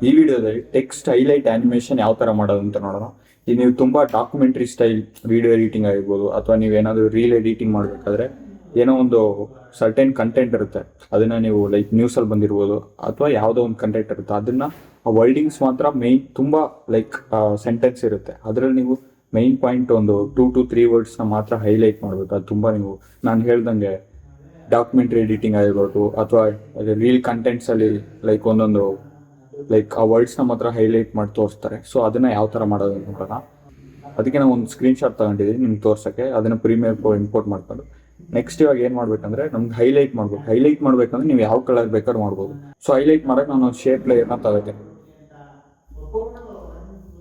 ಈ ವಿಡಿಯೋದಲ್ಲಿ text highlight animation ಯಾವ ತರ ಮಾಡೋದು ಅಂತ ನೋಡೋಣ. ಈಗ ನೀವು ತುಂಬಾ ಡಾಕ್ಯುಮೆಂಟ್ರಿ ಸ್ಟೈಲ್ ವಿಡಿಯೋ ಎಡಿಟಿಂಗ್ ಆಗಿರ್ಬೋದು, ಅಥವಾ ನೀವೇನಾದ್ರೂ ರೀಲ್ ಎಡಿಟಿಂಗ್ ಮಾಡಬೇಕಾದ್ರೆ ಏನೋ ಒಂದು ಸರ್ಟೆನ್ ಕಂಟೆಂಟ್ ಇರುತ್ತೆ, ಅದನ್ನ ನೀವು ಲೈಕ್ ನ್ಯೂಸ್ ಅಲ್ಲಿ ಬಂದಿರ್ಬೋದು ಅಥವಾ ಯಾವುದೋ ಒಂದು ಕಂಟೆಂಟ್ ಇರುತ್ತೆ, ಅದನ್ನ ಆ ವರ್ಡಿಂಗ್ಸ್ ಮಾತ್ರ ಮೈನ್ ತುಂಬಾ ಲೈಕ್ ಸೆಂಟೆನ್ಸ್ ಇರುತ್ತೆ, ಅದರಲ್ಲಿ ನೀವು ಮೈನ್ ಪಾಯಿಂಟ್ ಒಂದು 2 to 3 ವರ್ಡ್ಸ್ನ ಮಾತ್ರ ಹೈಲೈಟ್ ಮಾಡಬೇಕು. ಅದು ತುಂಬಾ ನೀವು ನಾನು ಹೇಳ್ದಂಗೆ ಡಾಕ್ಯುಮೆಂಟ್ರಿ ಎಡಿಟಿಂಗ್ ಆಗಿರ್ಬೋದು ಅಥವಾ ರೀಲ್ ಕಂಟೆಂಟ್ಸ್ ಅಲ್ಲಿ ಲೈಕ್ ಒಂದೊಂದು ಲೈಕ್ ಆ ವರ್ಡ್ಸ್ನ ಮಾತ್ರ ಹೈಲೈಟ್ ಮಾಡಿ ತೋರಿಸ್ತಾರೆ. ಸೊ ಅದನ್ನ ಯಾವ ತರ ಮಾಡೋದು ನೋಡೋಣ. ಅದಕ್ಕೆ ನಾವು ಒಂದು ಸ್ಕ್ರೀನ್ ಶಾಟ್ ತಗೊಂಡಿದ್ದೀನಿ ನಿಮ್ಗೆ ತೋರ್ಸಕ್ಕೆ. ಅದನ್ನ ಪ್ರೀಮಿಯರ್ ಪ್ರೋ ಇಂಪೋರ್ಟ್ ಮಾಡ್ಕೊಂಡು ನೆಕ್ಸ್ಟ್ ಇವಾಗ ಏನ್ ಮಾಡ್ಬೇಕಂದ್ರೆ ನಮ್ಗೆ ಹೈಲೈಟ್ ಮಾಡ್ಬೇಕು. ಹೈಲೈಟ್ ಮಾಡ್ಬೇಕಂದ್ರೆ ನೀವು ಯಾವ ಕಲರ್ ಬೇಕಾದ್ರೂ ಮಾಡ್ಬೋದು. ಸೊ ಹೈಲೈಟ್ ಮಾಡಕ್ ನಾನು ಶೇಪ್ ಲೇಯರ್ನ ತಗೋತೀನಿ.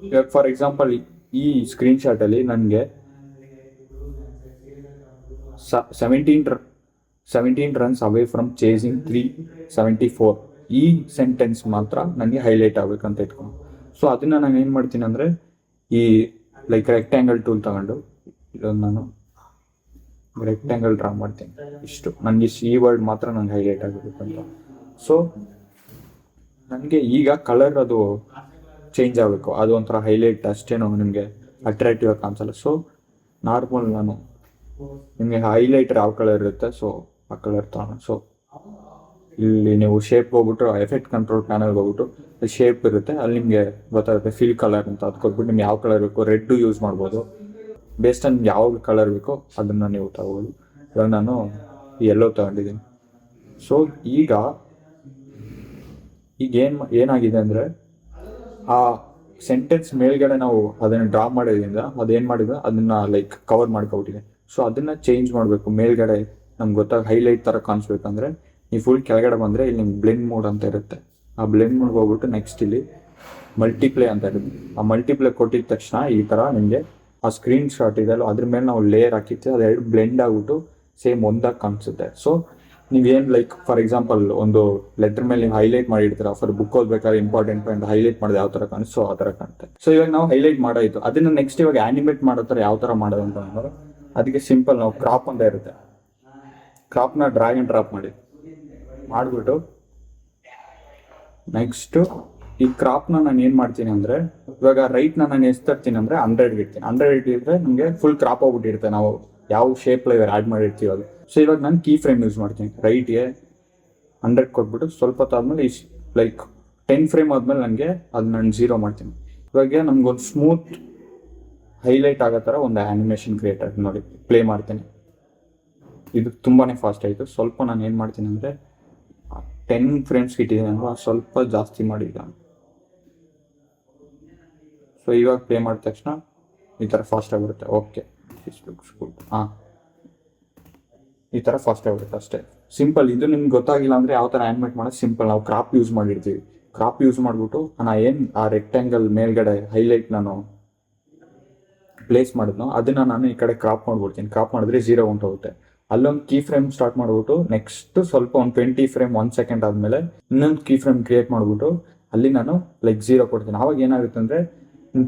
ಇವಾಗ ಫಾರ್ ಎಕ್ಸಾಂಪಲ್ ಈ ಸ್ಕ್ರೀನ್ ಶಾಟ್ ಅಲ್ಲಿ ನನಗೆ 17 ರನ್ಸ್ ಅವೇ ಫ್ರಮ್ ಚೇಸಿಂಗ್ 374 ಈ ಸೆಂಟೆನ್ಸ್ ಮಾತ್ರ ನನಗೆ ಹೈಲೈಟ್ ಆಗ್ಬೇಕಂತ ಇಟ್ಕೊಂಡು, ಸೊ ಅದನ್ನ ನಾನು ಏನು ಮಾಡ್ತೀನಿ ಅಂದರೆ ಈ ಲೈಕ್ ರೆಕ್ಟ್ಯಾಂಗಲ್ ಟೂಲ್ ತಗೊಂಡು ಇದೊಂದು ನಾನು ರೆಕ್ಟ್ಯಾಂಗಲ್ ಡ್ರಾ ಮಾಡ್ತೀನಿ. ಇಷ್ಟು ನನಗೆ ಈ ವರ್ಡ್ ಮಾತ್ರ ನನಗೆ ಹೈಲೈಟ್ ಆಗಬೇಕು ಅಂತ. ಸೊ ನನಗೆ ಈಗ ಕಲರ್ ಅದು ಚೇಂಜ್ ಆಗಬೇಕು, ಅದು ಒಂಥರ ಹೈಲೈಟ್ ಅಷ್ಟೇನೋ ನಿಮಗೆ ಅಟ್ರಾಕ್ಟಿವ್ ಆಗಿ ಕಾಣಿಸಲ್ಲ. ಸೊ ನಾರ್ಮಲ್ ನಾನು ನಿಮಗೆ ಹೈಲೈಟರ್ ಯಾವ ಕಲರ್ ಇರುತ್ತೆ ಸೊ ಆ ಕಲರ್ ತಗೋಣ. ಸೊ ಇಲ್ಲಿ ನೀವು ಶೇಪ್ ಹೋಗ್ಬಿಟ್ಟು ಎಫೆಕ್ಟ್ ಕಂಟ್ರೋಲ್ ಪ್ಯಾನಲ್ ಹೋಗ್ಬಿಟ್ಟು ಶೇಪ್ ಇರುತ್ತೆ, ಅಲ್ಲಿ ನಿಮಗೆ ಗೊತ್ತಾಗುತ್ತೆ ಫಿಲ್ ಕಲರ್ ಅಂತ. ಅದು ಕೊಟ್ಬಿಟ್ಟು ನಿಮ್ಗೆ ಯಾವ ಕಲರ್ ಬೇಕು, ರೆಡ್ ಯೂಸ್ ಮಾಡ್ಬೋದು. ಬೇಸ್ಟ್ ನಿಮ್ಗೆ ಯಾವ ಕಲರ್ ಬೇಕೋ ಅದನ್ನು ನೀವು ತಗೋಬೋದು. ಇವಾಗ ನಾನು ಎಲ್ಲೋ ತಗೊಂಡಿದ್ದೀನಿ. ಸೊ ಈಗ ಏನಾಗಿದೆ ಅಂದರೆ ಆ ಸೆಂಟೆನ್ಸ್ ಮೇಲ್ಗಡೆ ನಾವು ಅದನ್ನು ಡ್ರಾ ಮಾಡೋದ್ರಿಂದ ಅದೇನು ಮಾಡಿದ್ರೆ ಅದನ್ನ ಲೈಕ್ ಕವರ್ ಮಾಡ್ಕೊಬಿಟ್ಟಿದೆ. ಸೊ ಅದನ್ನ ಚೇಂಜ್ ಮಾಡಬೇಕು. ಮೇಲ್ಗಡೆ ನಮ್ಗೆ ಗೊತ್ತಾಗ ಹೈಲೈಟ್ ಥರ ಕಾಣಿಸ್ಬೇಕಂದ್ರೆ ನೀವು ಫುಲ್ ಕೆಳಗಡೆ ಬಂದರೆ ಇಲ್ಲಿ ನಿಮ್ಗೆ ಬ್ಲೆಂಡ್ ಮೋಡ್ ಅಂತ ಇರುತ್ತೆ. ಆ ಬ್ಲೆಂಡ್ ಮೋಡ್ ಹೋಗ್ಬಿಟ್ಟು ನೆಕ್ಸ್ಟ್ ಇಲ್ಲಿ ಮಲ್ಟಿಪ್ಲೇ ಅಂತ ಇರುತ್ತೆ. ಆ ಮಲ್ಟಿಪ್ಲೇ ಕೊಟ್ಟಿದ ತಕ್ಷಣ ಈ ಥರ ನಿಮಗೆ ಆ ಸ್ಕ್ರೀನ್ ಶಾಟ್ ಇದೆಯಲ್ಲ ಅದ್ರ ಮೇಲೆ ನಾವು ಲೇಯರ್ ಹಾಕಿರ್ತೀವಿ, ಅದೆರಡು ಬ್ಲೆಂಡ್ ಆಗ್ಬಿಟ್ಟು ಸೇಮ್ ಒಂದಾಗಿ ಕಾಣಿಸುತ್ತೆ. ಸೊ ನೀವೇನು ಲೈಕ್ ಫಾರ್ ಎಕ್ಸಾಂಪಲ್ ಒಂದು ಲೆಟರ್ ಮೇಲೆ ನೀವು ಹೈಲೈಟ್ ಮಾಡಿರ್ತೀರ, ಫಾರ್ ಬುಕ್ ಓದ್ಬೇಕಾದ್ರೆ ಇಂಪಾರ್ಟೆಂಟ್ ಪಾಯಿಂಟ್ ಹೈಲೈಟ್ ಮಾಡೋದು ಯಾವ ಥರ ಕಾಣಿಸ್ತು ಸೊ ಆ ಥರ ಕಾಣುತ್ತೆ. ಸೊ ಇವಾಗ ನಾವು ಹೈಲೈಟ್ ಮಾಡೋಯ್ತು, ಅದನ್ನ ನೆಕ್ಸ್ಟ್ ಇವಾಗ ಆನಿಮೇಟ್ ಮಾಡೋ ಥರ ಯಾವ ಥರ ಮಾಡೋದು ಅಂತ ಅಂದ್ರೆ ಅದಕ್ಕೆ ಸಿಂಪಲ್ ನಾವು ಕ್ರಾಪ್ ಅಂತ ಇರುತ್ತೆ, ಕ್ರಾಪ್ನ ಡ್ರ್ಯಾಗ್ ಆ್ಯಂಡ್ ಡ್ರಾಪ್ ಮಾಡಿಬಿಟ್ಟು ನೆಕ್ಸ್ಟ್ ಈ ಕ್ರಾಪ್ನ ನಾನು ಏನು ಮಾಡ್ತೀನಿ ಅಂದರೆ ಇವಾಗ ರೈಟ್ನ ನಾನು ಎಷ್ಟು ತರ್ತೀನಿ ಅಂದರೆ 100 ಇಡ್ತೀನಿ. 100 ಇಟ್ಟಿದ್ರೆ ನಮಗೆ ಫುಲ್ ಕ್ರಾಪ್ ಹೋಗ್ಬಿಟ್ಟಿರುತ್ತೆ ನಾವು ಯಾವ ಶೇಪ್ ಲೇಯರ್ ಆ್ಯಡ್ ಮಾಡಿರ್ತೀವಿ ಅದು. ಸೊ ಇವಾಗ ನಾನು ಕೀ ಫ್ರೇಮ್ ಯೂಸ್ ಮಾಡ್ತೀನಿ. ರೈಟ್ಗೆ 100 ಕೊಟ್ಬಿಟ್ಟು ಸ್ವಲ್ಪ ಹೊತ್ತಾದ್ಮೇಲೆ ಲೈಕ್ 10 ಫ್ರೇಮ್ ಆದಮೇಲೆ ನನಗೆ ಅದು ನಾನು 0 ಮಾಡ್ತೀನಿ. ಇವಾಗ ನಮ್ಗೊಂದು ಸ್ಮೂತ್ ಹೈಲೈಟ್ ಆಗೋ ಥರ ಒಂದು ಆ್ಯನಿಮೇಷನ್ ಕ್ರಿಯೇಟ್ ಆಗಿ ನೋಡಿ ಪ್ಲೇ ಮಾಡ್ತೀನಿ. ಇದು ತುಂಬಾ ಫಾಸ್ಟ್ ಆಯಿತು. ಸ್ವಲ್ಪ ನಾನು ಏನು ಮಾಡ್ತೀನಿ ಅಂದರೆ 10 ಫ್ರೇಮ್ಸ್ಗೆ ಇಟ್ಟಿದ್ದೀನಿ ಅಲ್ವಾ, ಸ್ವಲ್ಪ ಜಾಸ್ತಿ ಮಾಡಿದ್ದ. ಸೊ ಇವಾಗ ಪ್ಲೇ ಮಾಡಿದ ತಕ್ಷಣ ಈ ಥರ ಫಾಸ್ಟ್ ಆಗಿಬಿಡುತ್ತೆ. ಓಕೆ ಹಾಂ, ಈ ಥರ ಫಾಸ್ಟ್ ಆಗಿಬಿಡುತ್ತೆ ಅಷ್ಟೇ. ಸಿಂಪಲ್. ಇದು ನಿಮ್ಗೆ ಗೊತ್ತಾಗಿಲ್ಲ ಅಂದರೆ ಯಾವ ಥರ ಆ್ಯನಿಮೇಟ್ ಮಾಡೋದು ಸಿಂಪಲ್. ನಾವು ಕ್ರಾಪ್ ಯೂಸ್ ಮಾಡಿರ್ತೀವಿ. ಕ್ರಾಪ್ ಯೂಸ್ ಮಾಡಿಬಿಟ್ಟು ಆ ರೆಕ್ಟ್ಯಾಂಗಲ್ ಮೇಲ್ಗಡೆ ಹೈಲೈಟ್ ನಾನು ಪ್ಲೇಸ್ ಮಾಡಿದ್ನೋ ಅದನ್ನು ನಾನು ಈ ಕಡೆ ಕ್ರಾಪ್ ಮಾಡ್ಬಿಡ್ತೀನಿ. ಕ್ರಾಪ್ ಮಾಡಿದ್ರೆ 0 ಹೊಂಟೋಗುತ್ತೆ. ಅಲ್ಲೊಂದು ಕೀ ಫ್ರೇಮ್ ಸ್ಟಾರ್ಟ್ ಮಾಡ್ಬಿಟ್ಟು ನೆಕ್ಸ್ಟ್ ಸ್ವಲ್ಪ ಒಂದು 20 ಫ್ರೇಮ್ 1 ಸೆಕೆಂಡ್ ಆದಮೇಲೆ ಇನ್ನೊಂದು ಕೀ ಫ್ರೇಮ್ ಕ್ರಿಯೇಟ್ ಮಾಡಿಬಿಟ್ಟು ಅಲ್ಲಿ ನಾನು ಲೈಕ್ 0 ಕೊಡ್ತೀನಿ. ಆವಾಗ ಏನಾಗುತ್ತೆ ಅಂದರೆ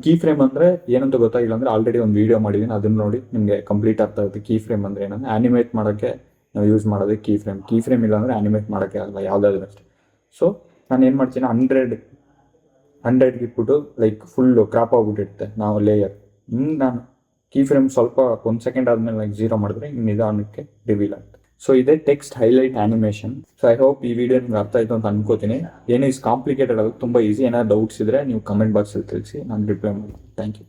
ಕೀ ಫ್ರೇಮ್ ಅಂದರೆ ಏನಂತ ಗೊತ್ತಾಗಿಲ್ಲ ಅಂದರೆ ಆಲ್ರೆಡಿ ಒಂದು ವೀಡಿಯೋ ಮಾಡಿದ್ದೀನಿ, ಅದನ್ನ ನೋಡಿ ನಿಮಗೆ ಕಂಪ್ಲೀಟ್ ಆಗ್ತಾ ಇರುತ್ತೆ. ಕೀ ಫ್ರೇಮ್ ಅಂದರೆ ಏನಂದರೆ ಆ್ಯನಿಮೇಟ್ ಮಾಡೋಕ್ಕೆ ನಾವು ಯೂಸ್ ಮಾಡೋದು ಕೀ ಫ್ರೇಮ್. ಕೀ ಫ್ರೇಮ್ ಇಲ್ಲ ಅಂದರೆ ಆ್ಯನಿಮೇಟ್ ಮಾಡೋಕ್ಕೆ ಆಗಲ್ಲ ಯಾವುದಾದ್ರೂ ಅಷ್ಟೇ. ಸೊ ನಾನು ಏನು ಮಾಡ್ತೀನಿ 100 ಇಟ್ಬಿಟ್ಟು ಲೈಕ್ ಫುಲ್ಲು ಕ್ರಾಪ್ ಆಗ್ಬಿಟ್ಟಿರುತ್ತೆ ನಾವು ಲೇಯರ್. ನಾನು ಕೀ ಫ್ರೇಮ್ ಸ್ವಲ್ಪ 1 ಸೆಕೆಂಡ್ ಆದಮೇಲೆ ಲೈಕ್ 0 ಮಾಡಿದ್ರೆ ನಿಧಾನಕ್ಕೆ ರಿವೀಲ್ ಆಗುತ್ತೆ. ಸೊ ಇದೇ text highlight animation. So I hope ಈ ವಿಡಿಯೋ ನಿಮ್ಗೆ ಅರ್ಥ ಆಯಿತು ಅಂತ ಅನ್ಕೋತೀನಿ. ಏನು ಕಾಂಪ್ಲಿಕೇಟೆಡ್ ಆಗೋದು ತುಂಬ ಈಸಿ. ಏನಾದ್ರು ಡೌಟ್ಸ್ ಇದ್ದರೆ ನೀವು ಕಮೆಂಟ್ ಬಾಕ್ಸಲ್ಲಿ ತಿಳಿಸಿ, ನಾನು ರಿಪ್ಲೈ ಮಾಡ್ತೀನಿ. Thank you.